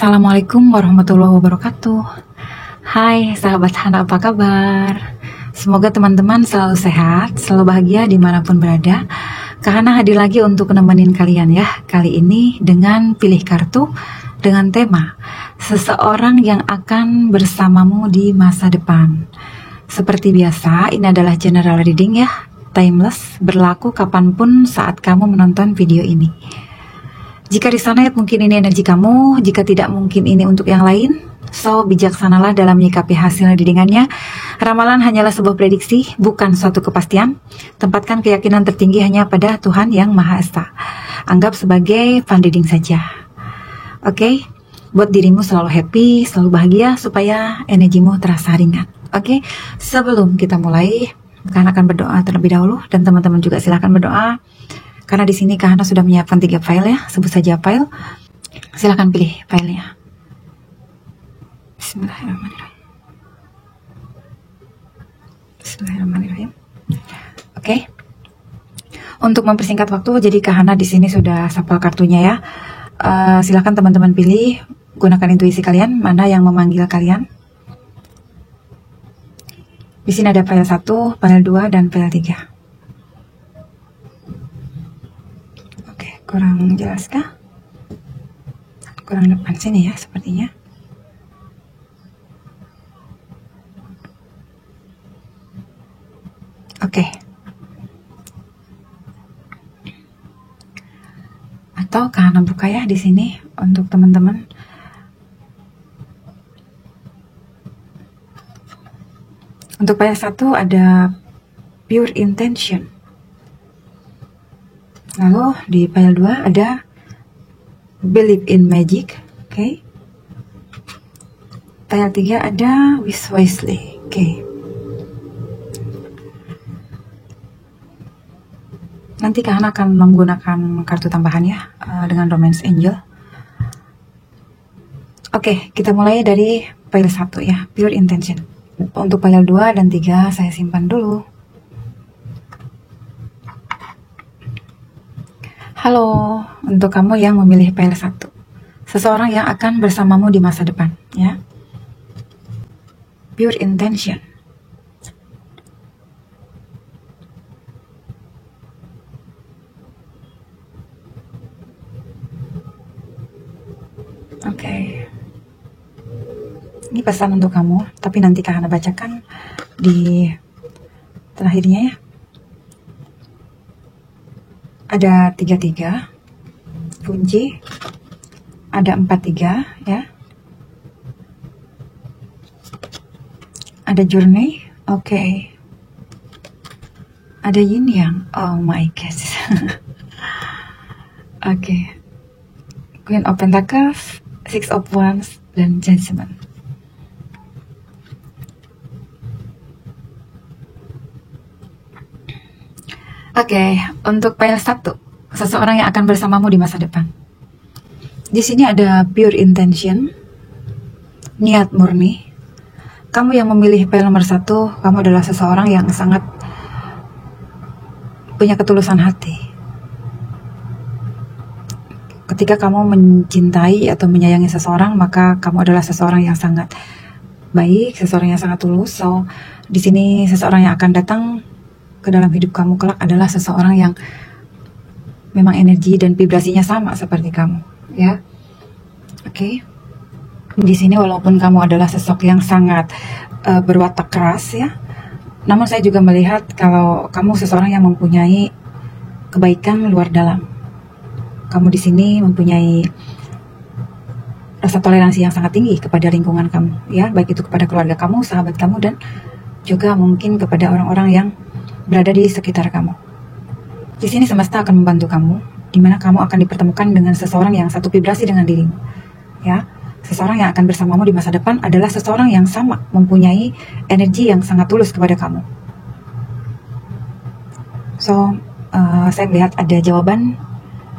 Assalamualaikum warahmatullahi wabarakatuh. Hai sahabat Hana, apa kabar? Semoga teman-teman selalu sehat, selalu bahagia dimanapun berada. Kak Hana hadir lagi untuk nemenin kalian ya. Kali ini dengan pilih kartu dengan tema seseorang yang akan bersamamu di masa depan. Seperti biasa, ini adalah general reading ya, timeless, berlaku kapanpun saat kamu menonton video ini. Jika resonate mungkin ini energi kamu, jika tidak mungkin ini untuk yang lain. So, bijaksanalah dalam menyikapi hasil readingannya. Ramalan hanyalah sebuah prediksi, bukan suatu kepastian. Tempatkan keyakinan tertinggi hanya pada Tuhan Yang Maha Esa. Anggap sebagai fun reading saja. Oke, buat dirimu selalu happy, selalu bahagia, supaya energimu terasa ringan. Oke, sebelum kita mulai, Kak akan berdoa terlebih dahulu, dan teman-teman juga silahkan berdoa. Karena di sini Kak Hana sudah menyiapkan 3 file ya, sebut saja file. Silahkan pilih filenya. Bismillahirrahmanirrahim. Bismillahirrahmanirrahim. Oke. Untuk mempersingkat waktu, jadi Kak Hana di sini sudah sapel kartunya ya. Silahkan teman-teman pilih, gunakan intuisi kalian mana yang memanggil kalian. Di sini ada file 1, file 2, dan file 3. Kurang jelas kah? Kurang depan sini ya sepertinya. Oke. Atau Kak Hana buka ya di sini untuk teman-teman. Untuk file 1 ada pure intention. Lalu di file 2 ada believe in magic. Oke. File 3 ada wish wisely. Oke. Nanti Kak Hana akan menggunakan kartu tambahan ya, dengan romance angel. Oke, kita mulai dari file 1 ya, pure intention. Untuk file 2 dan 3 saya simpan dulu. Halo, untuk kamu yang memilih file 1, seseorang yang akan bersamamu di masa depan, ya. Pure intention. Oke. Ini pesan untuk kamu, tapi nanti Kak Hana bacakan di terakhirnya ya. Ada 3-3 kunci, ada 4-3 ya, ada journey, oke. Ada yin yang, oh my gosh. Oke. Queen of Pentacles, Six of Wands, dan Judgment. Oke, untuk file 1, seseorang yang akan bersamamu di masa depan. Di sini ada pure intention, niat murni. Kamu yang memilih file nomor 1, kamu adalah seseorang yang sangat punya ketulusan hati. Ketika kamu mencintai atau menyayangi seseorang, maka kamu adalah seseorang yang sangat baik, seseorang yang sangat tulus. So, di sini seseorang yang akan datang ke dalam hidup kamu kelak adalah seseorang yang memang energi dan vibrasinya sama seperti kamu, ya. Oke. Di sini walaupun kamu adalah sosok yang sangat berwatak keras, ya, namun saya juga melihat kalau kamu seseorang yang mempunyai kebaikan luar dalam. Kamu di sini mempunyai rasa toleransi yang sangat tinggi kepada lingkungan kamu, ya, baik itu kepada keluarga kamu, sahabat kamu, dan juga mungkin kepada orang-orang yang berada di sekitar kamu. Di sini semesta akan membantu kamu, di mana kamu akan dipertemukan dengan seseorang yang satu vibrasi dengan dirimu. Ya, seseorang yang akan bersamamu di masa depan adalah seseorang yang sama, mempunyai energi yang sangat tulus kepada kamu. So, saya melihat ada jawaban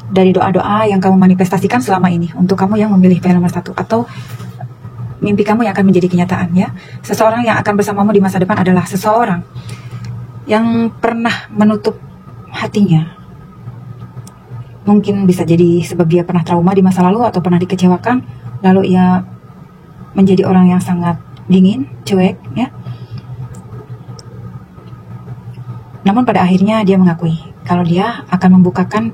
dari doa-doa yang kamu manifestasikan selama ini untuk kamu yang memilih file nomor 1, atau mimpi kamu yang akan menjadi kenyataan, ya. Seseorang yang akan bersamamu di masa depan adalah seseorang yang pernah menutup hatinya. Mungkin bisa jadi sebab dia pernah trauma di masa lalu, atau pernah dikecewakan, lalu ia menjadi orang yang sangat dingin, cuek, ya. Namun pada akhirnya dia mengakui kalau dia akan membukakan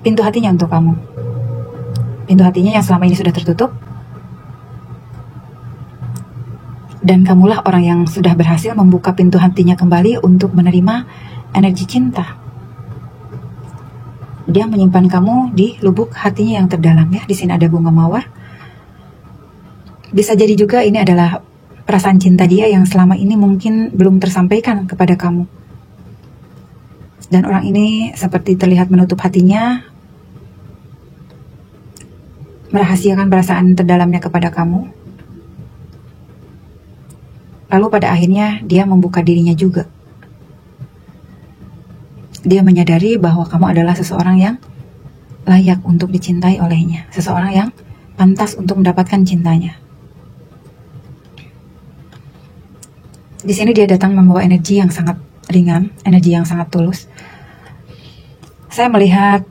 pintu hatinya untuk kamu. Pintu hatinya yang selama ini sudah tertutup. Dan kamulah orang yang sudah berhasil membuka pintu hatinya kembali untuk menerima energi cinta. Dia menyimpan kamu di lubuk hatinya yang terdalam, ya. Di sini ada bunga mawar. Bisa jadi juga ini adalah perasaan cinta dia yang selama ini mungkin belum tersampaikan kepada kamu. Dan orang ini seperti terlihat menutup hatinya, merahasiakan perasaan terdalamnya kepada kamu. Lalu pada akhirnya dia membuka dirinya juga. Dia menyadari bahwa kamu adalah seseorang yang layak untuk dicintai olehnya, seseorang yang pantas untuk mendapatkan cintanya. Di sini dia datang membawa energi yang sangat ringan, energi yang sangat tulus. Saya melihat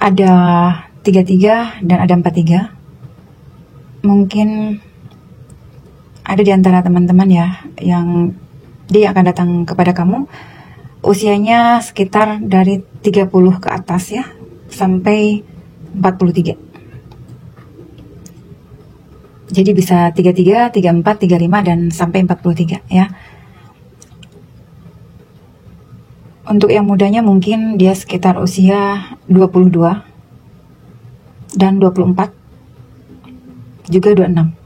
ada 33 dan ada 43. Mungkin ada di antara teman-teman ya yang dia akan datang kepada kamu usianya sekitar dari 30 ke atas, ya, sampai 43. Jadi bisa 33, 34, 35 dan sampai 43, ya. Untuk yang mudanya mungkin dia sekitar usia 22 dan 24, juga 26.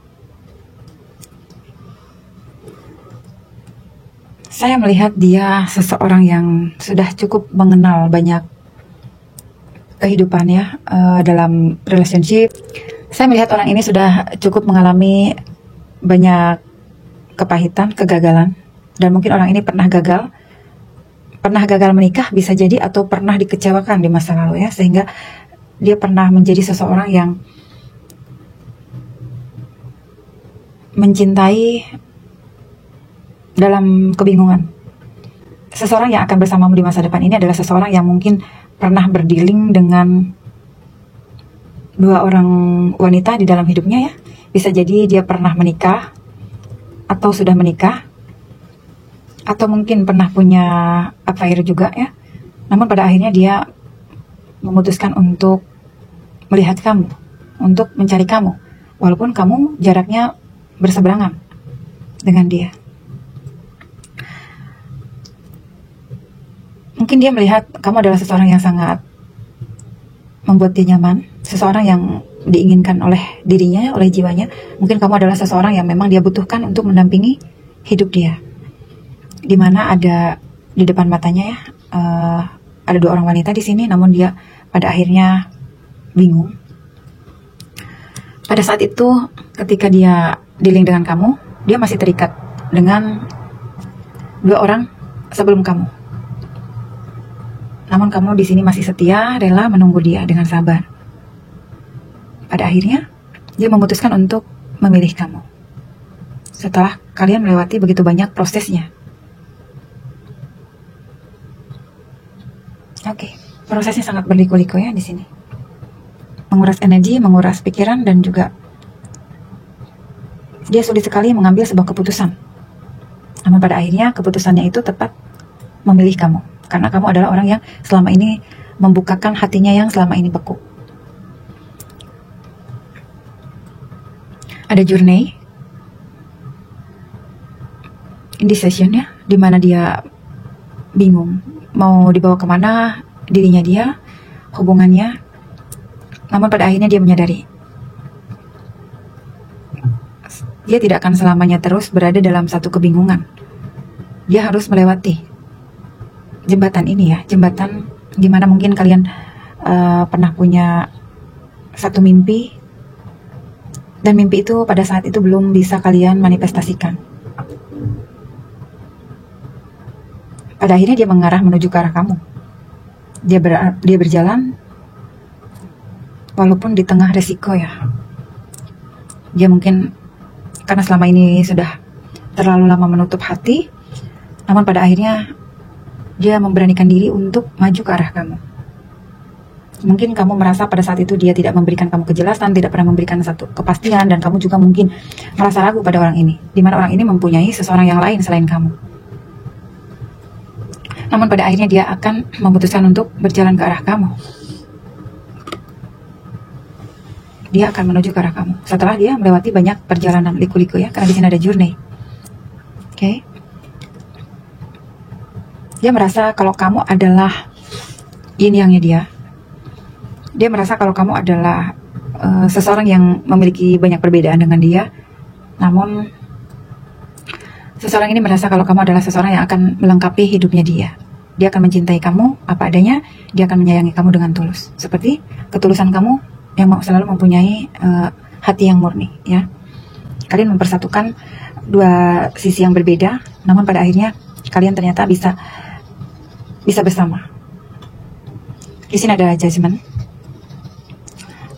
Saya melihat dia seseorang yang sudah cukup mengenal banyak kehidupan, ya, dalam relationship. Saya melihat orang ini sudah cukup mengalami banyak kepahitan, kegagalan, dan mungkin orang ini pernah gagal menikah bisa jadi, atau pernah dikecewakan di masa lalu, ya, sehingga dia pernah menjadi seseorang yang mencintai dalam kebingungan. Seseorang yang akan bersamamu di masa depan ini adalah seseorang yang mungkin pernah berdealing dengan dua orang wanita di dalam hidupnya, ya. Bisa jadi dia pernah menikah atau sudah menikah, atau mungkin pernah punya affair juga, ya. Namun pada akhirnya dia memutuskan untuk melihat kamu, untuk mencari kamu, walaupun kamu jaraknya berseberangan dengan dia. Mungkin dia melihat kamu adalah seseorang yang sangat membuat dia nyaman, seseorang yang diinginkan oleh dirinya, oleh jiwanya. Mungkin kamu adalah seseorang yang memang dia butuhkan untuk mendampingi hidup dia. Dimana ada di depan matanya, ya, ada dua orang wanita di sini, namun dia pada akhirnya bingung. Pada saat itu, ketika dia dealing dengan kamu, dia masih terikat dengan dua orang sebelum kamu. Namun kamu di sini masih setia, rela menunggu dia dengan sabar. Pada akhirnya, dia memutuskan untuk memilih kamu. Setelah kalian melewati begitu banyak prosesnya. Oke, prosesnya sangat berliku-liku, ya, di sini. Menguras energi, menguras pikiran, dan juga dia sulit sekali mengambil sebuah keputusan. Namun pada akhirnya keputusannya itu tepat memilih kamu. Karena kamu adalah orang yang selama ini membukakan hatinya yang selama ini beku. Ada journey, indecision, ya, dimana dia bingung mau dibawa kemana dirinya dia, hubungannya. Namun pada akhirnya dia menyadari dia tidak akan selamanya terus berada dalam satu kebingungan. Dia harus melewati jembatan ini, ya, jembatan dimana mungkin kalian pernah punya satu mimpi, dan mimpi itu pada saat itu belum bisa kalian manifestasikan. Pada akhirnya dia mengarah menuju ke arah kamu. Dia berjalan walaupun di tengah resiko, ya. Dia mungkin karena selama ini sudah terlalu lama menutup hati, namun pada akhirnya dia memberanikan diri untuk maju ke arah kamu. Mungkin kamu merasa pada saat itu dia tidak memberikan kamu kejelasan, tidak pernah memberikan satu kepastian, dan kamu juga mungkin merasa ragu pada orang ini, di mana orang ini mempunyai seseorang yang lain selain kamu. Namun pada akhirnya dia akan memutuskan untuk berjalan ke arah kamu. Dia akan menuju ke arah kamu setelah dia melewati banyak perjalanan liku-liku ya, karena di sini ada journey. Oke. Dia merasa kalau kamu adalah yin yang-nya dia. Dia merasa kalau kamu adalah seseorang yang memiliki banyak perbedaan dengan dia. Namun seseorang ini merasa kalau kamu adalah seseorang yang akan melengkapi hidupnya dia. Dia akan mencintai kamu apa adanya. Dia akan menyayangi kamu dengan tulus, seperti ketulusan kamu yang selalu mempunyai hati yang murni ya. Kalian mempersatukan dua sisi yang berbeda, namun pada akhirnya kalian ternyata bisa bersama. Di sini ada Judgment.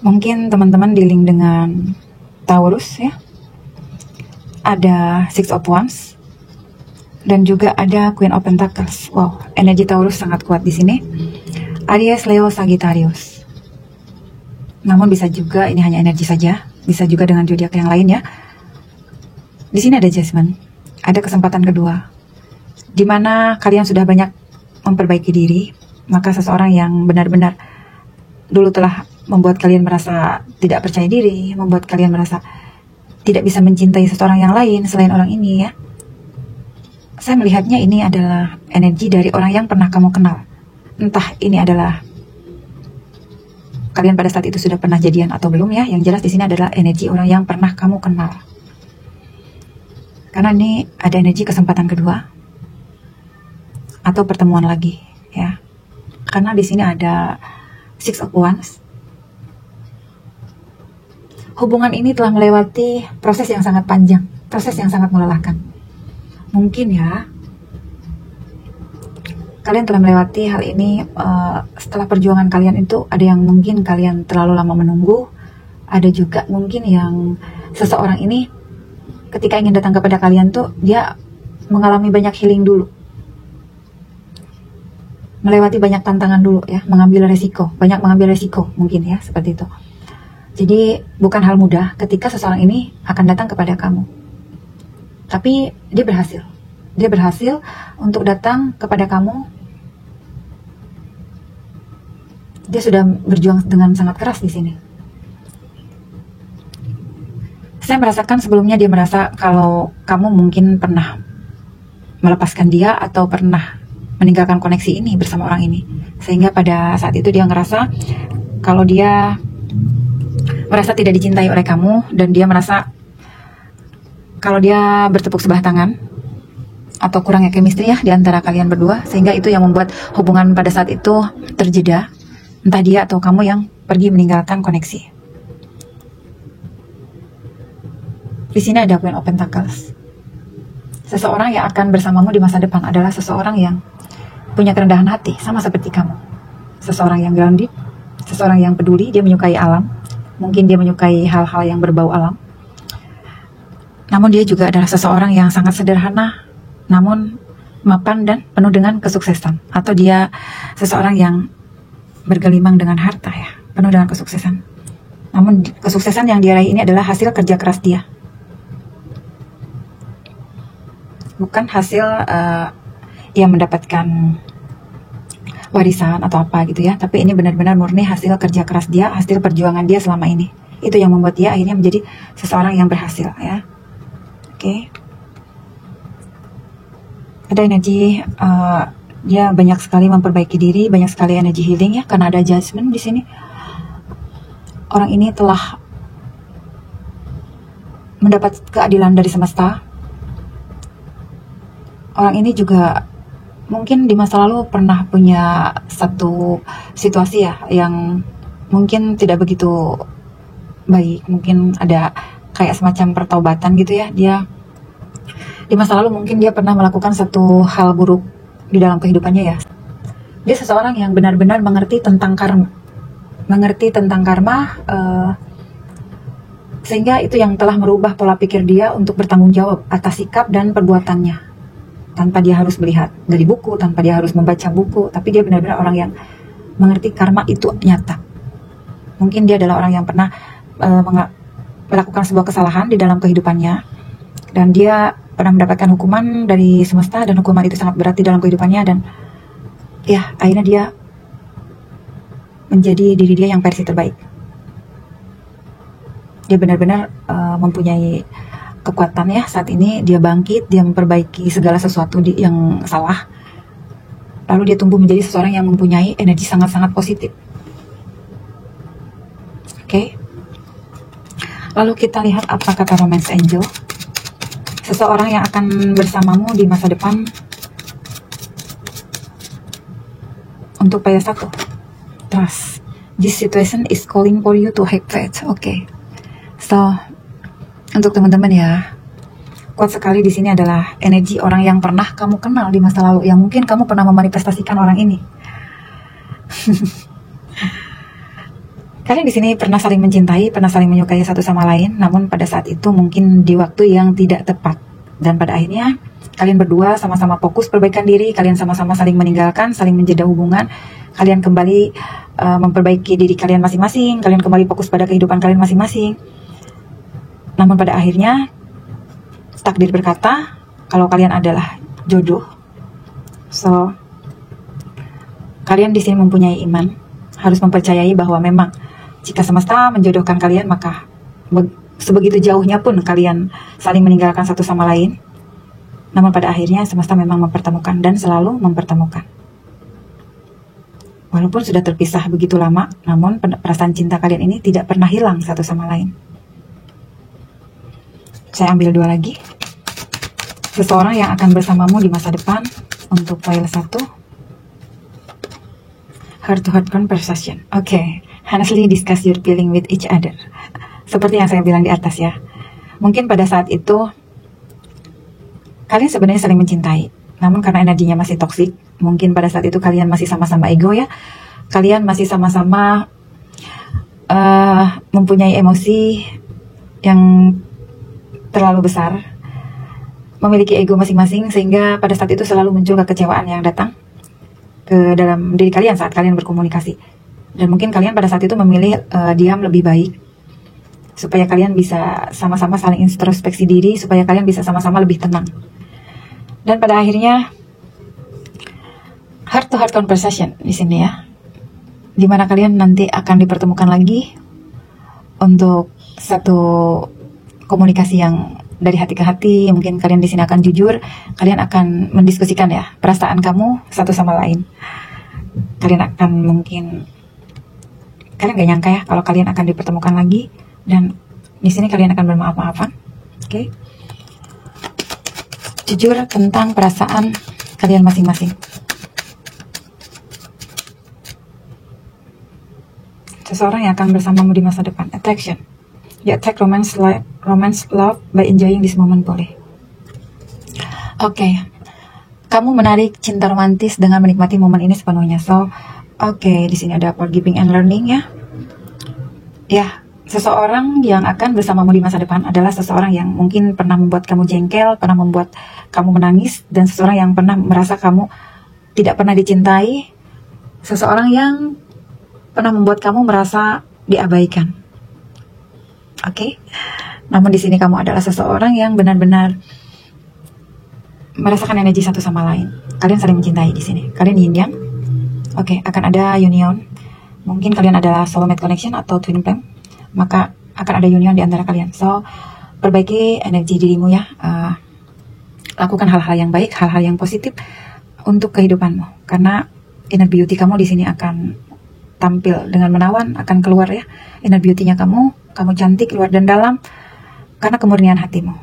Mungkin teman-teman dealing dengan Taurus ya. Ada Six of Wands dan juga ada Queen of Pentacles. Wow, energi Taurus sangat kuat di sini. Aries, Leo, Sagittarius. Namun bisa juga ini hanya energi saja, bisa juga dengan zodiak yang lain ya. Di sini ada Judgment, ada kesempatan kedua, di mana kalian sudah banyak memperbaiki diri, maka seseorang yang benar-benar dulu telah membuat kalian merasa tidak percaya diri, membuat kalian merasa tidak bisa mencintai seseorang yang lain selain orang ini ya. Saya melihatnya ini adalah energi dari orang yang pernah kamu kenal. Entah ini adalah kalian pada saat itu sudah pernah jadian atau belum ya. Yang jelas di sini adalah energi orang yang pernah kamu kenal. Karena ini ada energi kesempatan kedua atau pertemuan lagi ya. Karena di sini ada Six of Wands. Hubungan ini telah melewati proses yang sangat panjang, proses yang sangat melelahkan. Mungkin ya, kalian telah melewati hal ini setelah perjuangan kalian itu ada yang mungkin kalian terlalu lama menunggu, ada juga mungkin yang seseorang ini ketika ingin datang kepada kalian tuh dia mengalami banyak healing dulu, melewati banyak tantangan dulu ya, mengambil resiko, banyak mengambil resiko mungkin ya, seperti itu. Jadi bukan hal mudah ketika seseorang ini akan datang kepada kamu. Tapi dia berhasil. Dia berhasil untuk datang kepada kamu. Dia sudah berjuang dengan sangat keras di sini. Saya merasakan sebelumnya dia merasa kalau kamu mungkin pernah melepaskan dia atau pernah meninggalkan koneksi ini bersama orang ini. Sehingga pada saat itu dia ngerasa kalau dia merasa tidak dicintai oleh kamu, dan dia merasa kalau dia bertepuk sebelah tangan atau kurangnya chemistry ya di antara kalian berdua, sehingga itu yang membuat hubungan pada saat itu terjeda, entah dia atau kamu yang pergi meninggalkan koneksi. Di sini ada Queen of Pentacles. Seseorang yang akan bersamamu di masa depan adalah seseorang yang punya kerendahan hati, sama seperti kamu. Seseorang yang grounded, seseorang yang peduli, dia menyukai alam. Mungkin dia menyukai hal-hal yang berbau alam. Namun dia juga adalah seseorang yang sangat sederhana, namun mapan dan penuh dengan kesuksesan. Atau dia seseorang yang bergelimang dengan harta ya, penuh dengan kesuksesan. Namun kesuksesan yang dia raih ini adalah hasil kerja keras dia. Bukan hasil dia mendapatkan warisan atau apa gitu ya, tapi ini benar-benar murni hasil kerja keras dia, hasil perjuangan dia selama ini. Itu yang membuat dia akhirnya menjadi seseorang yang berhasil ya. Oke. Ada energi dia banyak sekali memperbaiki diri, banyak sekali energi healing ya, karena ada Judgment di sini. Orang ini telah mendapat keadilan dari semesta. Orang ini juga mungkin di masa lalu pernah punya satu situasi ya yang mungkin tidak begitu baik. Mungkin ada kayak semacam pertaubatan gitu ya. Dia di masa lalu mungkin dia pernah melakukan satu hal buruk di dalam kehidupannya ya. Dia seseorang yang benar-benar mengerti tentang karma. Mengerti tentang karma sehingga itu yang telah merubah pola pikir dia untuk bertanggung jawab atas sikap dan perbuatannya. Tanpa dia harus melihat dari buku, tanpa dia harus membaca buku, tapi dia benar-benar orang yang mengerti karma itu nyata. Mungkin dia adalah orang yang pernah melakukan sebuah kesalahan di dalam kehidupannya, dan dia pernah mendapatkan hukuman dari semesta, dan hukuman itu sangat berat di dalam kehidupannya, dan ya akhirnya dia menjadi diri dia yang versi terbaik. Dia benar-benar mempunyai kekuatan ya saat ini. Dia bangkit, dia memperbaiki segala sesuatu yang salah, lalu dia tumbuh menjadi seseorang yang mempunyai energi sangat-sangat positif. Oke. Lalu kita lihat apa kata Romance Angel. Seseorang yang akan bersamamu di masa depan untuk paya 1. Trust. This situation is calling for you to have faith. Oke. So, untuk teman-teman ya, kuat sekali di sini adalah energi orang yang pernah kamu kenal di masa lalu, yang mungkin kamu pernah memanifestasikan orang ini. Kalian di sini pernah saling mencintai, pernah saling menyukai satu sama lain, namun pada saat itu mungkin di waktu yang tidak tepat. Dan pada akhirnya kalian berdua sama-sama fokus perbaikan diri, kalian sama-sama saling meninggalkan, saling menjeda hubungan, kalian kembali memperbaiki diri kalian masing-masing, kalian kembali fokus pada kehidupan kalian masing-masing. Namun pada akhirnya takdir berkata kalau kalian adalah jodoh. So, kalian di sini mempunyai iman, harus mempercayai bahwa memang jika semesta menjodohkan kalian, maka sebegitu jauhnya pun kalian saling meninggalkan satu sama lain. Namun pada akhirnya semesta memang mempertemukan dan selalu mempertemukan. Walaupun sudah terpisah begitu lama, namun perasaan cinta kalian ini tidak pernah hilang satu sama lain. Saya ambil 2 lagi. Seseorang yang akan bersamamu di masa depan untuk file 1. Heart-to-heart conversation. Oke. Honestly discuss your feeling with each other. Seperti yang saya bilang di atas ya. Mungkin pada saat itu kalian sebenarnya saling mencintai, namun karena energinya masih toksik, mungkin pada saat itu kalian masih sama-sama ego ya. Kalian masih sama-sama mempunyai emosi yang terlalu besar, memiliki ego masing-masing, sehingga pada saat itu selalu muncul kekecewaan yang datang ke dalam diri kalian saat kalian berkomunikasi. Dan mungkin kalian pada saat itu memilih diam lebih baik, supaya kalian bisa sama-sama saling introspeksi diri, supaya kalian bisa sama-sama lebih tenang. Dan pada akhirnya heart to heart conversation di sini ya, dimana kalian nanti akan dipertemukan lagi untuk satu komunikasi yang dari hati ke hati. Mungkin kalian di sini akan jujur, kalian akan mendiskusikan ya perasaan kamu satu sama lain. Kalian akan kalian gak nyangka ya kalau kalian akan dipertemukan lagi, dan di sini kalian akan bermaaf-maafan. Oke. Jujur tentang perasaan kalian masing-masing. Seseorang yang akan bersamamu di masa depan. Attraction. You attack romance love by enjoying this moment. Boleh. Oke. Kamu menarik cinta romantis dengan menikmati momen ini sepenuhnya. So, oke, di sini ada forgiving and learning ya. Ya, seseorang yang akan bersamamu di masa depan adalah seseorang yang mungkin pernah membuat kamu jengkel, pernah membuat kamu menangis, dan seseorang yang pernah merasa kamu tidak pernah dicintai, seseorang yang pernah membuat kamu merasa diabaikan. Oke. Namun di sini kamu adalah seseorang yang benar-benar merasakan energi satu sama lain. Kalian saling mencintai di sini. Kalian yin yang. Oke, akan ada union. Mungkin kalian adalah soulmate connection atau twin flame, maka akan ada union di antara kalian. So, perbaiki energi dirimu ya. Lakukan hal-hal yang baik, hal-hal yang positif untuk kehidupanmu. Karena inner beauty kamu di sini akan tampil dengan menawan, akan keluar ya. Inner beauty-nya kamu cantik luar dan dalam karena kemurnian hatimu.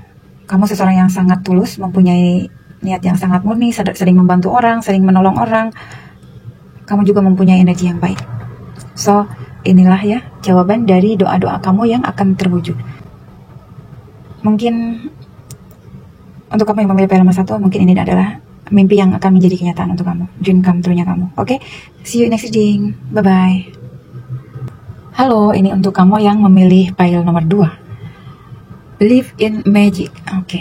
Kamu seseorang yang sangat tulus, mempunyai niat yang sangat murni, sering membantu orang, sering menolong orang. Kamu juga mempunyai energi yang baik. So, inilah ya jawaban dari doa-doa kamu yang akan terwujud. Mungkin untuk kamu yang memilih nomor 1, mungkin ini adalah mimpi yang akan menjadi kenyataan untuk kamu, dream come true-nya kamu. Oke, see you next reading. Bye-bye. Halo, ini untuk kamu yang memilih pile nomor 2. Believe in magic. Oke.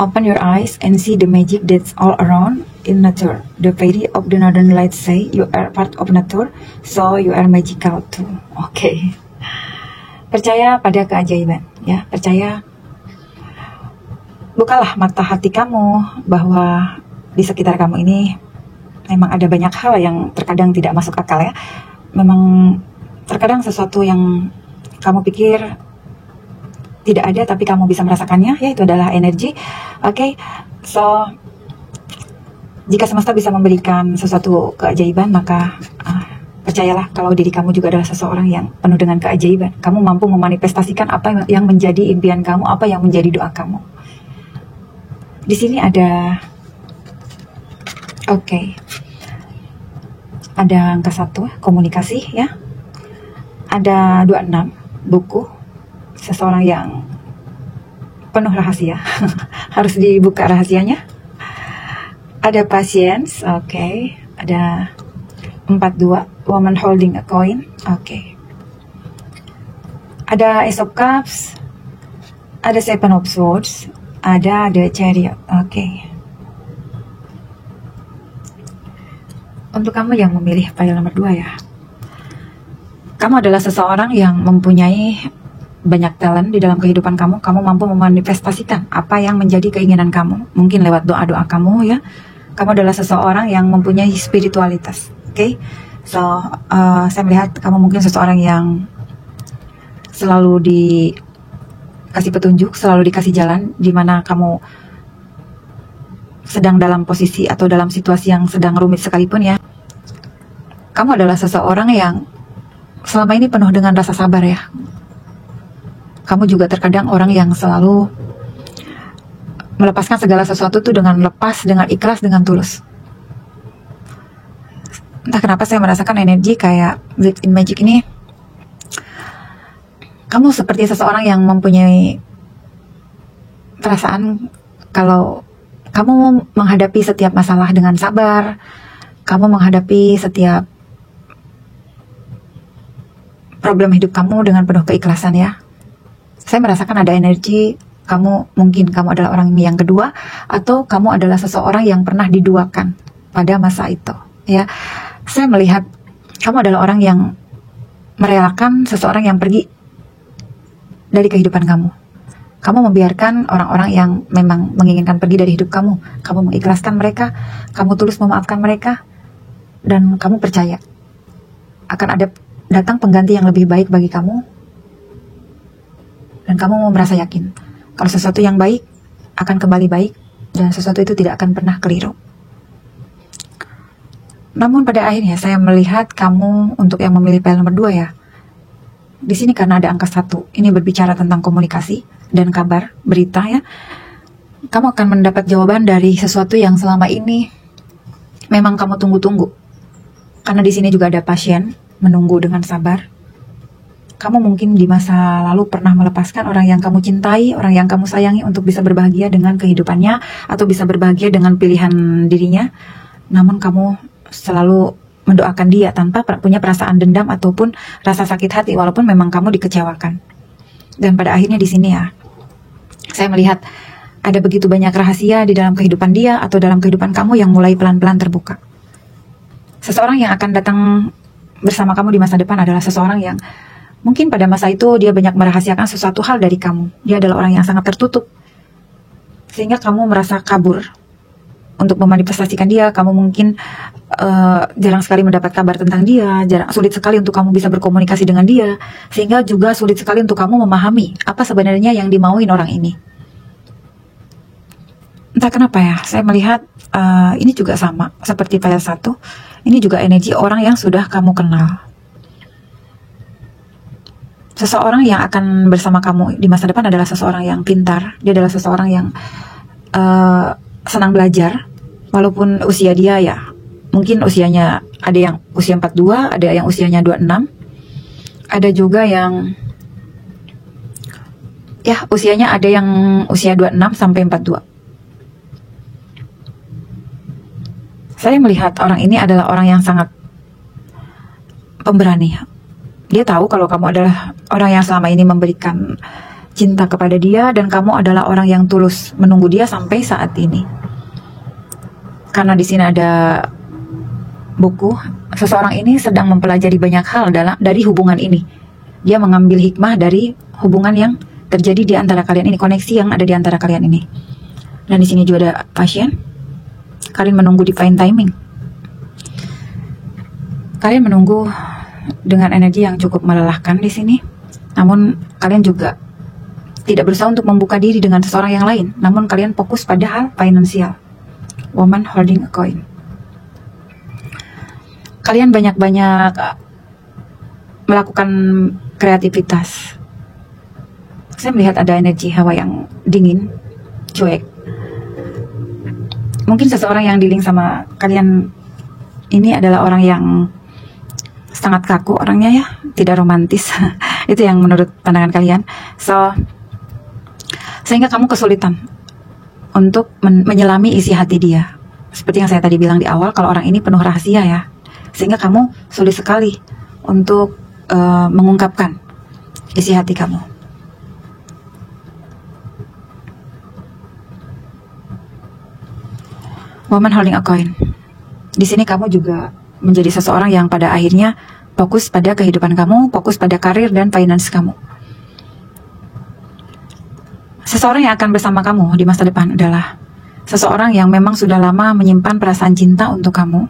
Open your eyes and see the magic that's all around. in nature. The fairy of the northern lights say you are part of nature, so you are magical too. Oke. Percaya pada keajaiban, ya. Percaya. Bukalah mata hati kamu bahwa di sekitar kamu ini memang ada banyak hal yang terkadang tidak masuk akal, ya. Memang terkadang sesuatu yang kamu pikir tidak ada tapi kamu bisa merasakannya, ya, itu adalah energi. Oke. So jika semesta bisa memberikan sesuatu keajaiban, maka percayalah kalau diri kamu juga adalah seseorang yang penuh dengan keajaiban. Kamu mampu memanifestasikan apa yang menjadi impian kamu, apa yang menjadi doa kamu. Di sini ada, ada angka 1, komunikasi, ya. Ada 26, buku, seseorang yang penuh rahasia, harus dibuka rahasianya. Ada patience, ada 42, woman holding a coin, ada Ace of Cups, ada Seven of Swords, ada The Chariot, Untuk kamu yang memilih pile nomor 2, ya. Kamu adalah seseorang yang mempunyai banyak talent di dalam kehidupan kamu. Kamu mampu memanifestasikan apa yang menjadi keinginan kamu, mungkin lewat doa-doa kamu, ya. Kamu adalah seseorang yang mempunyai spiritualitas, So, saya melihat kamu mungkin seseorang yang selalu dikasih petunjuk, selalu dikasih jalan, di mana kamu sedang dalam posisi atau dalam situasi yang sedang rumit sekalipun, ya. Kamu adalah seseorang yang selama ini penuh dengan rasa sabar, ya. Kamu juga terkadang orang yang selalu melepaskan segala sesuatu itu dengan lepas, dengan ikhlas, dengan tulus. Entah kenapa saya merasakan energi kayak Believe in Magic ini. Kamu seperti seseorang yang mempunyai perasaan kalau kamu menghadapi setiap masalah dengan sabar. Kamu menghadapi setiap problem hidup kamu dengan penuh keikhlasan, ya. Saya merasakan ada energi mungkin kamu adalah orang yang kedua, atau kamu adalah seseorang yang pernah diduakan pada masa itu, ya. Saya melihat kamu adalah orang yang merelakan seseorang yang pergi dari kehidupan kamu. Kamu membiarkan orang-orang yang memang menginginkan pergi dari hidup kamu. Kamu mengikhlaskan mereka, kamu tulus memaafkan mereka, dan kamu percaya akan ada datang pengganti yang lebih baik bagi kamu. Dan kamu merasa yakin kalau sesuatu yang baik akan kembali baik, dan sesuatu itu tidak akan pernah keliru. Namun pada akhirnya saya melihat kamu untuk yang memilih pile nomor 2, ya. Di sini karena ada angka 1, ini berbicara tentang komunikasi dan kabar, berita, ya. Kamu akan mendapat jawaban dari sesuatu yang selama ini memang kamu tunggu-tunggu. Karena di sini juga ada pasien menunggu dengan sabar. Kamu mungkin di masa lalu pernah melepaskan orang yang kamu cintai, orang yang kamu sayangi untuk bisa berbahagia dengan kehidupannya, atau bisa berbahagia dengan pilihan dirinya. Namun kamu selalu mendoakan dia tanpa punya perasaan dendam ataupun rasa sakit hati, walaupun memang kamu dikecewakan. Dan pada akhirnya di sini, ya, saya melihat ada begitu banyak rahasia di dalam kehidupan dia atau dalam kehidupan kamu yang mulai pelan-pelan terbuka. Seseorang yang akan datang bersama kamu di masa depan adalah seseorang yang mungkin pada masa itu dia banyak merahasiakan sesuatu hal dari kamu. Dia adalah orang yang sangat tertutup, sehingga kamu merasa kabur untuk memanifestasikan dia. Kamu mungkin jarang sekali mendapat kabar tentang dia, sulit sekali untuk kamu bisa berkomunikasi dengan dia, sehingga juga sulit sekali untuk kamu memahami apa sebenarnya yang dimauin orang ini. Entah kenapa, ya, saya melihat ini juga sama seperti pile 1. Ini juga energi orang yang sudah kamu kenal. Seseorang yang akan bersama kamu di masa depan adalah seseorang yang pintar. Dia adalah seseorang yang senang belajar, walaupun usia dia, ya, mungkin usianya ada yang usia 42, ada yang usianya 26, ada juga yang, ya, usianya ada yang usia 26 sampai 42. Saya melihat orang ini adalah orang yang sangat pemberani. Dia tahu kalau kamu adalah orang yang selama ini memberikan cinta kepada dia, dan kamu adalah orang yang tulus menunggu dia sampai saat ini. Karena di sini ada buku, seseorang ini sedang mempelajari banyak hal dari hubungan ini. Dia mengambil hikmah dari hubungan yang terjadi di antara kalian ini, koneksi yang ada di antara kalian ini. Dan di sini juga ada pasien. Kalian menunggu divine timing. Kalian menunggu dengan energi yang cukup melelahkan di sini. Namun kalian juga tidak berusaha untuk membuka diri dengan seseorang yang lain. Namun kalian fokus pada hal finansial. Woman holding a coin. Kalian banyak-banyak melakukan kreativitas. Saya melihat ada energi hawa yang dingin, cuek. Mungkin seseorang yang dealing sama kalian ini adalah orang yang sangat kaku orangnya ya, tidak romantis. Itu yang menurut pandangan kalian. Sehingga kamu kesulitan untuk menyelami isi hati dia. Seperti yang saya tadi bilang di awal, kalau orang ini penuh rahasia ya. Sehingga kamu sulit sekali untuk mengungkapkan isi hati kamu. Woman holding a coin. Di sini kamu juga menjadi seseorang yang pada akhirnya fokus pada kehidupan kamu, fokus pada karir dan finance kamu. Seseorang yang akan bersama kamu di masa depan adalah seseorang yang memang sudah lama menyimpan perasaan cinta untuk kamu.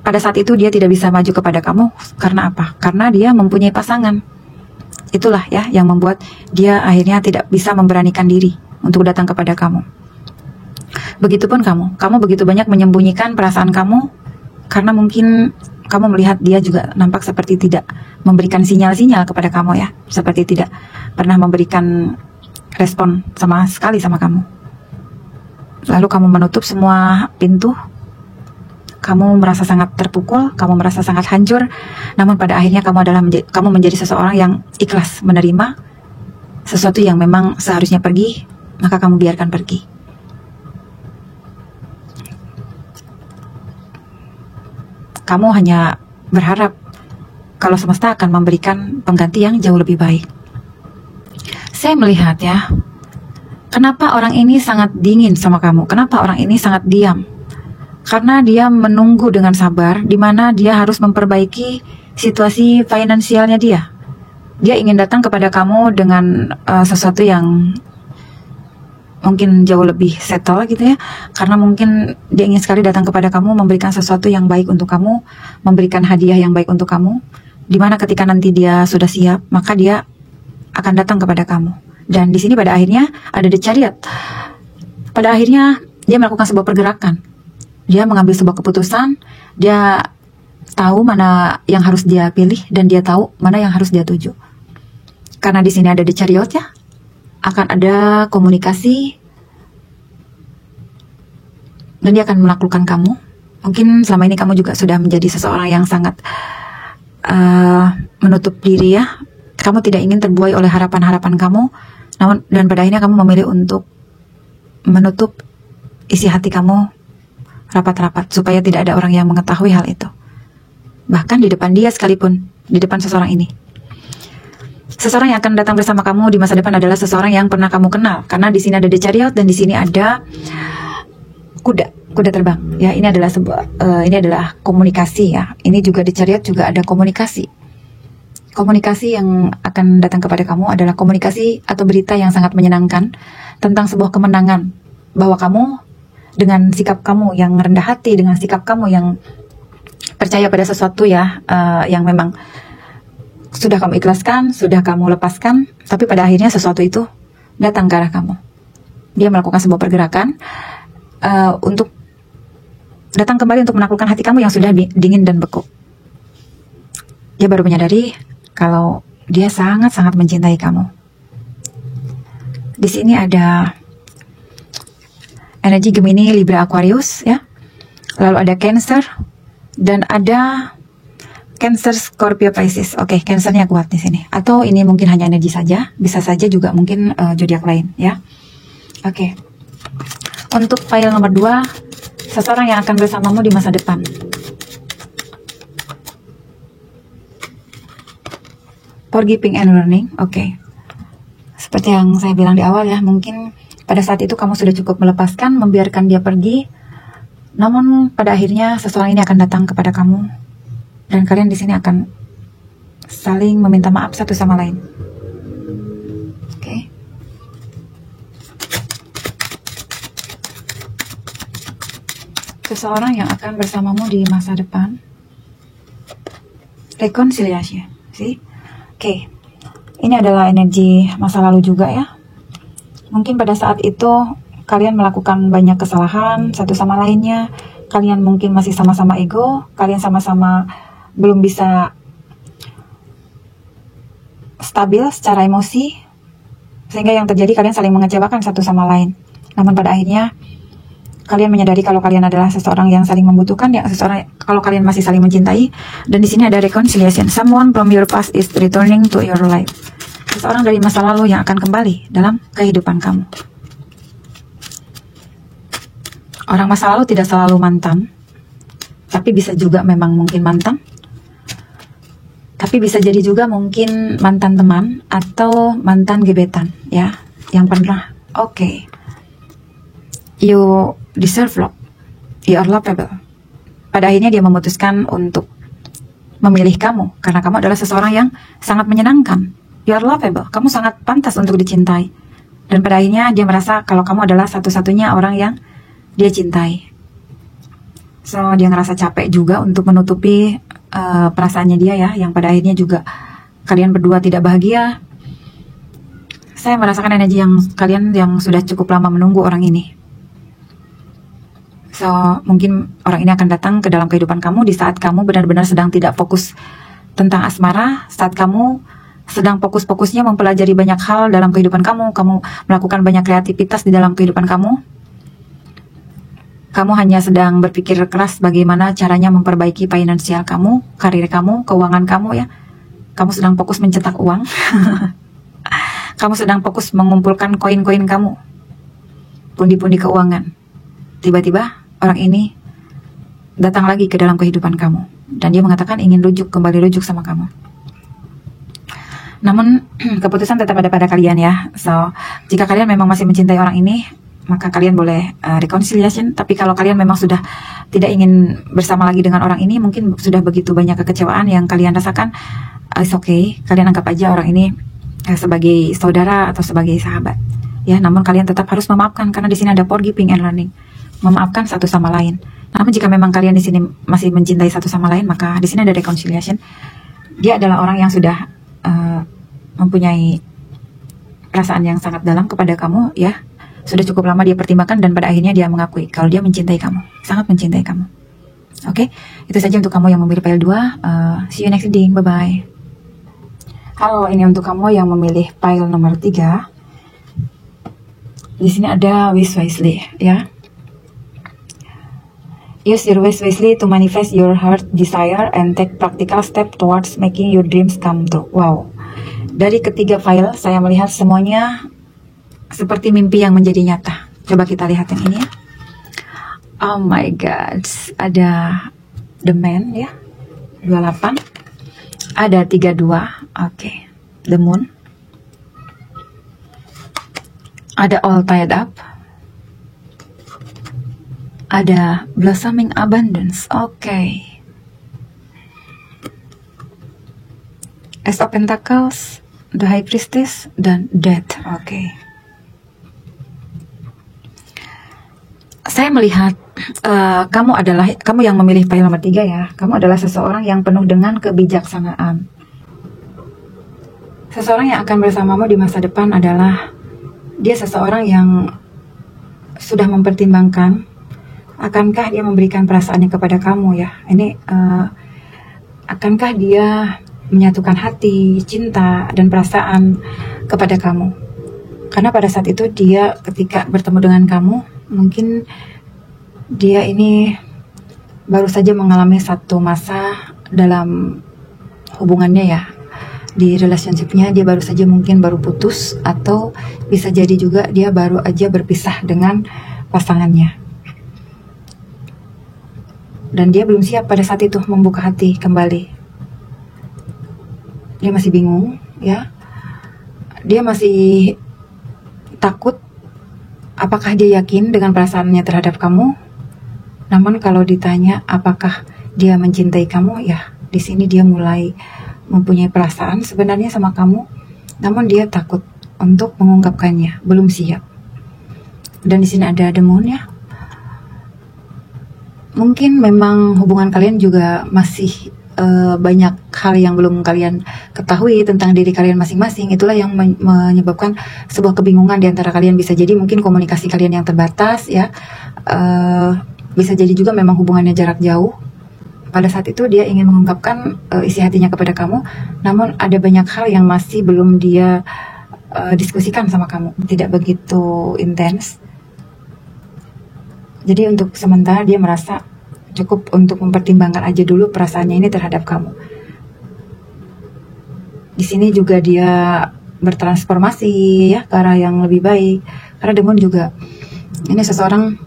Pada saat itu dia tidak bisa maju kepada kamu. Karena apa? Karena dia mempunyai pasangan. Itulah ya yang membuat dia akhirnya tidak bisa memberanikan diri untuk datang kepada kamu. Begitupun kamu. Kamu begitu banyak menyembunyikan perasaan kamu karena mungkin kamu melihat dia juga nampak seperti tidak memberikan sinyal-sinyal kepada kamu ya. Seperti tidak pernah memberikan respon sama sekali sama kamu. Lalu kamu menutup semua pintu. Kamu merasa sangat terpukul, kamu merasa sangat hancur. Namun pada akhirnya kamu menjadi seseorang yang ikhlas menerima sesuatu yang memang seharusnya pergi, maka kamu biarkan pergi. Kamu hanya berharap kalau semesta akan memberikan pengganti yang jauh lebih baik. Saya melihat ya, kenapa orang ini sangat dingin sama kamu? Kenapa orang ini sangat diam? Karena dia menunggu dengan sabar, di mana dia harus memperbaiki situasi finansialnya dia. Dia ingin datang kepada kamu dengan sesuatu yang mungkin jauh lebih settle gitu ya. Karena mungkin dia ingin sekali datang kepada kamu, memberikan sesuatu yang baik untuk kamu, memberikan hadiah yang baik untuk kamu. Di mana ketika nanti dia sudah siap, maka dia akan datang kepada kamu. Dan di sini pada akhirnya ada The Chariot. Pada akhirnya dia melakukan sebuah pergerakan. Dia mengambil sebuah keputusan, dia tahu mana yang harus dia pilih dan dia tahu mana yang harus dia tuju. Karena di sini ada The Chariot ya, akan ada komunikasi dan dia akan menaklukkan kamu. Mungkin selama ini kamu juga sudah menjadi seseorang yang sangat menutup diri ya. Kamu tidak ingin terbuai oleh harapan-harapan kamu, namun dan pada akhirnya kamu memilih untuk menutup isi hati kamu rapat-rapat supaya tidak ada orang yang mengetahui hal itu. Bahkan di depan dia sekalipun, di depan seseorang ini. Seseorang yang akan datang bersama kamu di masa depan adalah seseorang yang pernah kamu kenal. Karena di sini ada The Chariot dan di sini ada kuda terbang. Ya, ini adalah ini adalah komunikasi ya. Ini juga The Chariot juga ada komunikasi. Komunikasi yang akan datang kepada kamu adalah komunikasi atau berita yang sangat menyenangkan tentang sebuah kemenangan, bahwa kamu dengan sikap kamu yang rendah hati, dengan sikap kamu yang percaya pada sesuatu ya, yang memang sudah kamu ikhlaskan, sudah kamu lepaskan, tapi pada akhirnya sesuatu itu datang ke arah kamu. Dia melakukan sebuah pergerakan untuk datang kembali untuk menaklukkan hati kamu yang sudah dingin dan beku. Dia baru menyadari kalau dia sangat-sangat mencintai kamu. Di sini ada energi Gemini, Libra, Aquarius ya. Lalu ada Cancer dan ada Cancer, Scorpio, Pisces. Oke, Cancernya kuat di sini. Atau ini mungkin hanya energi saja, bisa saja juga mungkin zodiak lain ya. Oke. Untuk file nomor 2, seseorang yang akan bersamamu di masa depan. Forgiving and learning. Oke. Seperti yang saya bilang di awal ya, mungkin Pada saat itu kamu sudah cukup melepaskan, membiarkan dia pergi. Namun pada akhirnya seseorang ini akan datang kepada kamu, dan kalian di sini akan saling meminta maaf satu sama lain. Oke. Seseorang yang akan bersamamu di masa depan. Reconciliation, sih. Oke. Ini adalah energi masa lalu juga ya. Mungkin pada saat itu kalian melakukan banyak kesalahan satu sama lainnya. Kalian mungkin masih sama-sama ego. Kalian sama-sama belum bisa stabil secara emosi. Sehingga yang terjadi kalian saling mengecewakan satu sama lain. Namun pada akhirnya kalian menyadari kalau kalian adalah seseorang yang saling membutuhkan, ya seseorang kalau kalian masih saling mencintai. Dan di sini ada reconciliation. Someone from your past is returning to your life. Seseorang dari masa lalu yang akan kembali dalam kehidupan kamu. Orang masa lalu tidak selalu mantan, tapi bisa juga memang mungkin mantan. Tapi bisa jadi juga mungkin mantan teman atau mantan gebetan, ya, yang pernah. Oke. You deserve love. You are lovable. Pada akhirnya dia memutuskan untuk memilih kamu karena kamu adalah seseorang yang sangat menyenangkan. You are lovable. Kamu sangat pantas untuk dicintai. Dan pada akhirnya dia merasa kalau kamu adalah satu-satunya orang yang dia cintai. So dia ngerasa capek juga untuk menutupi perasaannya dia ya, yang pada akhirnya juga kalian berdua tidak bahagia. Saya merasakan energi yang kalian yang sudah cukup lama menunggu orang ini. So mungkin orang ini akan datang ke dalam kehidupan kamu di saat kamu benar-benar sedang tidak fokus tentang asmara, saat kamu sedang fokus-fokusnya mempelajari banyak hal dalam kehidupan kamu. Kamu melakukan banyak kreativitas di dalam kehidupan kamu. Kamu hanya sedang berpikir keras bagaimana caranya memperbaiki finansial kamu, karir kamu, keuangan kamu ya. Kamu sedang fokus mencetak uang. Kamu sedang fokus mengumpulkan koin-koin kamu, pundi-pundi keuangan. Tiba-tiba orang ini datang lagi ke dalam kehidupan kamu. Dan dia mengatakan ingin kembali rujuk sama kamu. Namun keputusan tetap ada pada kalian ya. So jika kalian memang masih mencintai orang ini, maka kalian boleh reconciliation. Tapi kalau kalian memang sudah tidak ingin bersama lagi dengan orang ini, mungkin sudah begitu banyak kekecewaan yang kalian rasakan, it's okay. Kalian anggap aja orang ini sebagai saudara atau sebagai sahabat. Ya, namun kalian tetap harus memaafkan karena di sini ada forgiving and learning. Memaafkan satu sama lain. Namun jika memang kalian di sini masih mencintai satu sama lain, maka di sini ada reconciliation. Dia adalah orang yang sudah mempunyai perasaan yang sangat dalam kepada kamu ya. Sudah cukup lama dia pertimbangkan dan pada akhirnya dia mengakui kalau dia mencintai kamu, sangat mencintai kamu. Oke, itu saja untuk kamu yang memilih pile 2. See you next reading, bye-bye. Halo, ini untuk kamu yang memilih pile nomor 3. Di sini ada wish wisely, ya. Use your wish wisely to manifest your heart desire and take practical step towards making your dreams come true. Wow, dari ketiga file saya melihat semuanya seperti mimpi yang menjadi nyata. Coba kita lihat yang ini ya. Oh my god, ada The Man ya, 28. Ada 32, oke. The Moon. Ada All Tied Up. Ada Blossoming Abundance, oke. Ace of Pentacles, The High Priestess, dan Death, oke. Saya melihat kamu yang memilih pile nomor 3 ya. Kamu adalah seseorang yang penuh dengan kebijaksanaan. Seseorang yang akan bersamamu di masa depan adalah dia seseorang yang sudah mempertimbangkan akankah dia memberikan perasaannya kepada kamu ya. Ini akankah dia menyatukan hati, cinta, dan perasaan kepada kamu. Karena pada saat itu dia ketika bertemu dengan kamu, mungkin dia ini baru saja mengalami satu masa dalam hubungannya ya. Di relationship-nya dia baru saja mungkin baru putus, atau bisa jadi juga dia baru aja berpisah dengan pasangannya. Dan dia belum siap pada saat itu membuka hati kembali. Dia masih bingung ya. Dia masih takut apakah dia yakin dengan perasaannya terhadap kamu? Namun kalau ditanya apakah dia mencintai kamu, ya di sini dia mulai mempunyai perasaan sebenarnya sama kamu, namun dia takut untuk mengungkapkannya, belum siap. Dan di sini ada The Moon ya. Mungkin memang hubungan kalian juga masih banyak hal yang belum kalian ketahui tentang diri kalian masing-masing. Itulah yang menyebabkan sebuah kebingungan di antara kalian. Bisa jadi mungkin komunikasi kalian yang terbatas ya. Bisa jadi juga memang hubungannya jarak jauh. Pada saat itu dia ingin mengungkapkan isi hatinya kepada kamu, namun ada banyak hal yang masih belum dia diskusikan sama kamu, tidak begitu intens. Jadi untuk sementara dia merasa cukup untuk mempertimbangkan aja dulu perasaannya ini terhadap kamu. Di sini juga dia bertransformasi ya ke arah yang lebih baik. Karena The Moon juga ini seseorang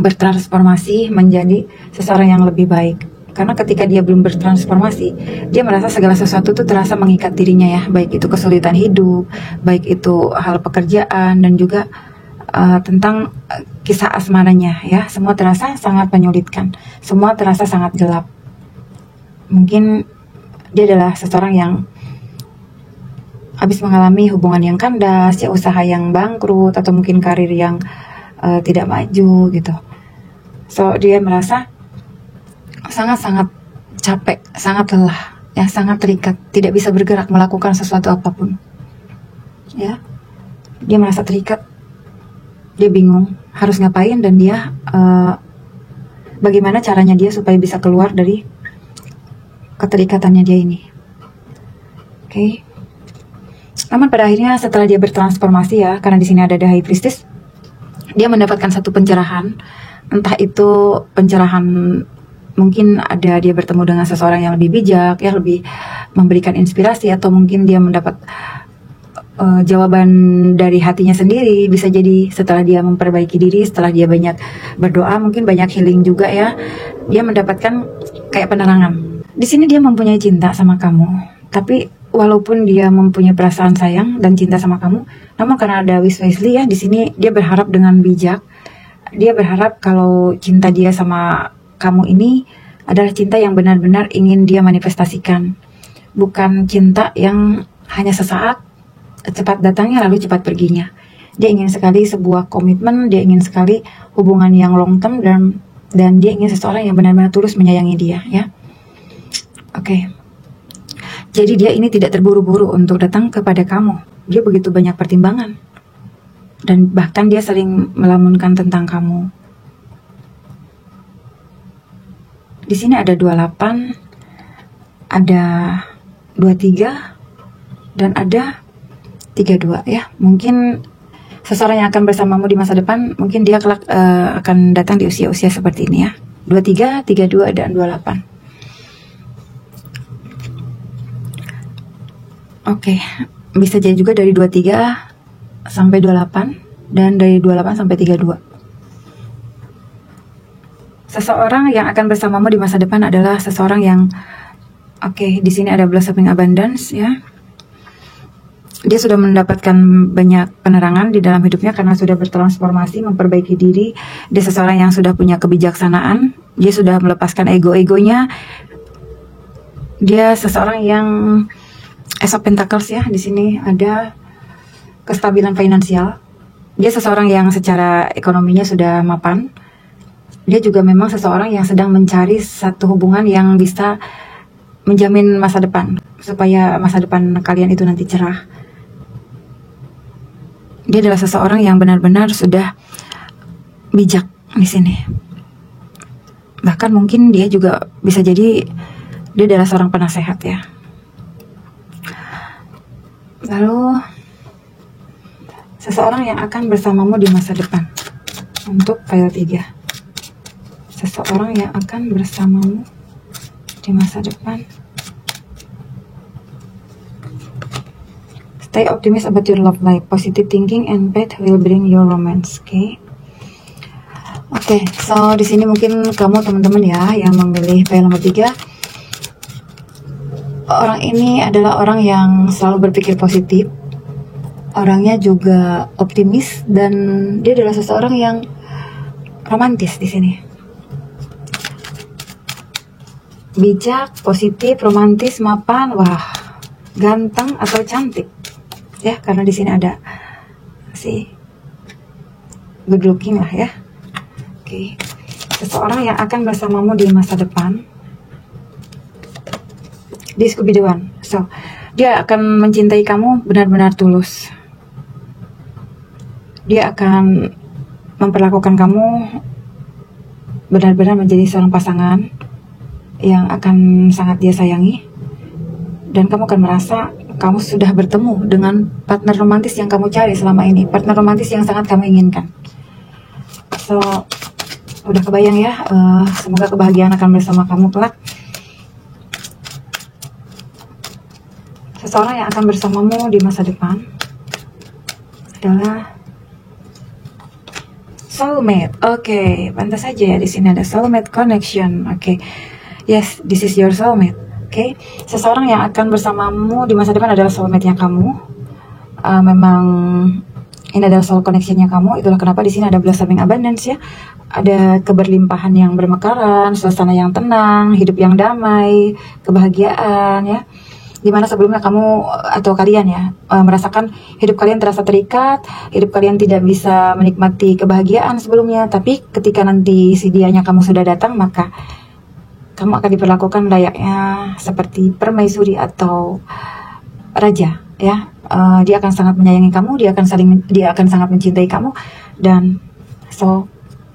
bertransformasi menjadi seseorang yang lebih baik. Karena ketika dia belum bertransformasi, dia merasa segala sesuatu tuh terasa mengikat dirinya ya, baik itu kesulitan hidup, baik itu hal pekerjaan, dan juga tentang kisah asmaranya ya. Semua terasa sangat menyulitkan, semua terasa sangat gelap. Mungkin dia adalah seseorang yang habis mengalami hubungan yang kandas ya, usaha yang bangkrut, atau mungkin karir yang tidak maju gitu. So dia merasa sangat-sangat capek, sangat lelah ya, sangat terikat, tidak bisa bergerak melakukan sesuatu apapun ya. Dia merasa terikat, dia bingung harus ngapain, dan dia bagaimana caranya dia supaya bisa keluar dari keterikatannya dia ini. Oke. Namun pada akhirnya setelah dia bertransformasi ya, karena di sini ada The High Priestess, dia mendapatkan satu pencerahan. Entah itu pencerahan, mungkin ada dia bertemu dengan seseorang yang lebih bijak ya, lebih memberikan inspirasi, atau mungkin dia mendapat jawaban dari hatinya sendiri. Bisa jadi setelah dia memperbaiki diri, setelah dia banyak berdoa, mungkin banyak healing juga ya, dia mendapatkan kayak penerangan. Di sini dia mempunyai cinta sama kamu, tapi walaupun dia mempunyai perasaan sayang dan cinta sama kamu, namun karena ada wisely ya, di sini dia berharap dengan bijak. Dia berharap kalau cinta dia sama kamu ini adalah cinta yang benar-benar ingin dia manifestasikan, bukan cinta yang hanya sesaat, cepat datangnya lalu cepat perginya. Dia ingin sekali sebuah komitmen, dia ingin sekali hubungan yang long term, dan dia ingin seseorang yang benar-benar tulus menyayangi dia ya. Oke. Jadi dia ini tidak terburu-buru untuk datang kepada kamu. Dia begitu banyak pertimbangan, dan bahkan dia sering melamunkan tentang kamu. Di sini ada 28, ada 23, dan ada 32 ya. Mungkin seseorang yang akan bersamamu di masa depan, mungkin dia kelak akan datang di usia-usia seperti ini ya. 23, 32, dan 28. Oke, bisa jadi juga dari 23 sampai 28, dan dari 28 sampai 32. Seseorang yang akan bersamamu di masa depan adalah seseorang yang di sini ada Blossoming Abundance ya. Dia sudah mendapatkan banyak penerangan di dalam hidupnya karena sudah bertransformasi, memperbaiki diri. Dia seseorang yang sudah punya kebijaksanaan. Dia sudah melepaskan ego-egonya. Dia seseorang yang Ace of Pentacles ya. Di sini ada kestabilan finansial. Dia seseorang yang secara ekonominya sudah mapan. Dia juga memang seseorang yang sedang mencari satu hubungan yang bisa menjamin masa depan, supaya masa depan kalian itu nanti cerah. Dia adalah seseorang yang benar-benar sudah bijak di sini. Bahkan mungkin dia juga bisa jadi dia adalah seorang penasehat ya. Lalu seseorang yang akan bersamamu di masa depan untuk file 3. Seseorang yang akan bersamamu di masa depan. Stay optimistic about your love life. Positive thinking and faith will bring your romance. Oke, so di sini mungkin kamu teman-teman ya yang memilih file nomor 3. Orang ini adalah orang yang selalu berpikir positif. orangnya juga optimis, dan dia adalah seseorang yang romantis di sini. Bijak, positif, romantis, mapan, wah, ganteng atau cantik. Ya, karena di sini ada si good looking lah ya. Oke. Seseorang yang akan bersamamu di masa depan. Di Scooby-Doo. So, dia akan mencintai kamu benar-benar tulus. Dia akan memperlakukan kamu benar-benar menjadi seorang pasangan yang akan sangat dia sayangi. Dan kamu akan merasa kamu sudah bertemu dengan partner romantis yang kamu cari selama ini. Partner romantis yang sangat kamu inginkan. So, udah kebayang ya, semoga kebahagiaan akan bersama kamu kelak. Seseorang yang akan bersamamu di masa depan adalah soulmate. Oke, pantas saja ya di sini ada soulmate connection. Oke, yes, this is your soulmate. Oke, seseorang yang akan bersamamu di masa depan adalah soulmate-nya kamu. Memang ini adalah soul connection-nya kamu. Itulah kenapa di sini ada blossoming abundance ya. Ada keberlimpahan yang bermekaran, suasana yang tenang, hidup yang damai, kebahagiaan ya. Dimana sebelumnya kamu atau kalian ya merasakan hidup kalian terasa terikat, hidup kalian tidak bisa menikmati kebahagiaan sebelumnya, tapi ketika nanti si dianya kamu sudah datang, maka kamu akan diperlakukan layaknya seperti permaisuri atau raja ya. Dia akan sangat menyayangi kamu, dia akan sangat mencintai kamu. Dan so,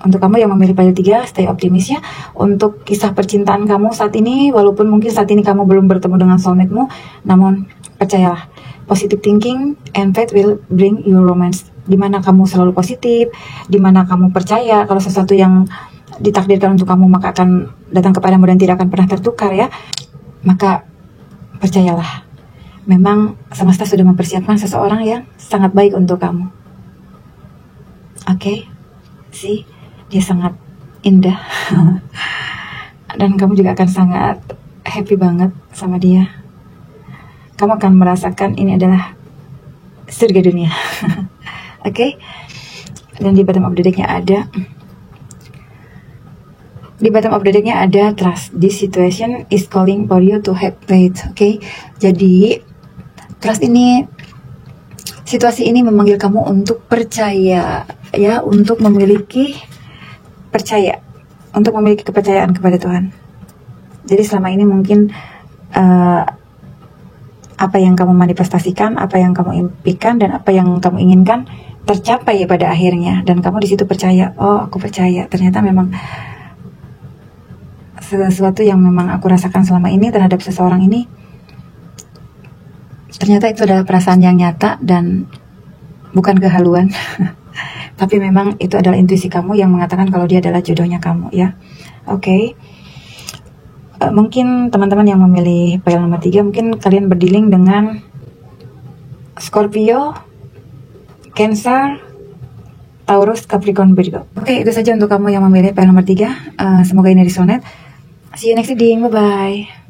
untuk kamu yang memilih pile 3, stay optimis ya. Untuk kisah percintaan kamu saat ini, walaupun mungkin saat ini kamu belum bertemu dengan soulmate-mu, namun percayalah, positive thinking and faith will bring you romance. Dimana kamu selalu positif, dimana kamu percaya kalau sesuatu yang ditakdirkan untuk kamu maka akan datang kepadamu dan tidak akan pernah tertukar ya. Maka percayalah, memang semesta sudah mempersiapkan seseorang yang sangat baik untuk kamu. Oke, see? Dia sangat indah dan kamu juga akan sangat happy banget sama dia. Kamu akan merasakan ini adalah surga dunia. Oke. Dan di bottom of the deck-nya ada trust. This situation is calling for you to have faith. Oke. Jadi trust ini, situasi ini memanggil kamu untuk percaya ya, untuk memiliki kepercayaan kepada Tuhan. Jadi selama ini mungkin apa yang kamu manifestasikan, apa yang kamu impikan, dan apa yang kamu inginkan tercapai pada akhirnya, dan kamu di situ percaya, oh aku percaya, ternyata memang sesuatu yang memang aku rasakan selama ini terhadap seseorang ini, ternyata itu adalah perasaan yang nyata dan bukan kehaluan. Tapi memang itu adalah intuisi kamu yang mengatakan kalau dia adalah jodohnya kamu ya. Oke. Mungkin teman-teman yang memilih pile nomor 3, mungkin kalian berdealing dengan Scorpio, Cancer, Taurus, Capricorn, Virgo. Oke, itu saja untuk kamu yang memilih pile nomor 3. Semoga ini resonate. See you next reading. Bye-bye.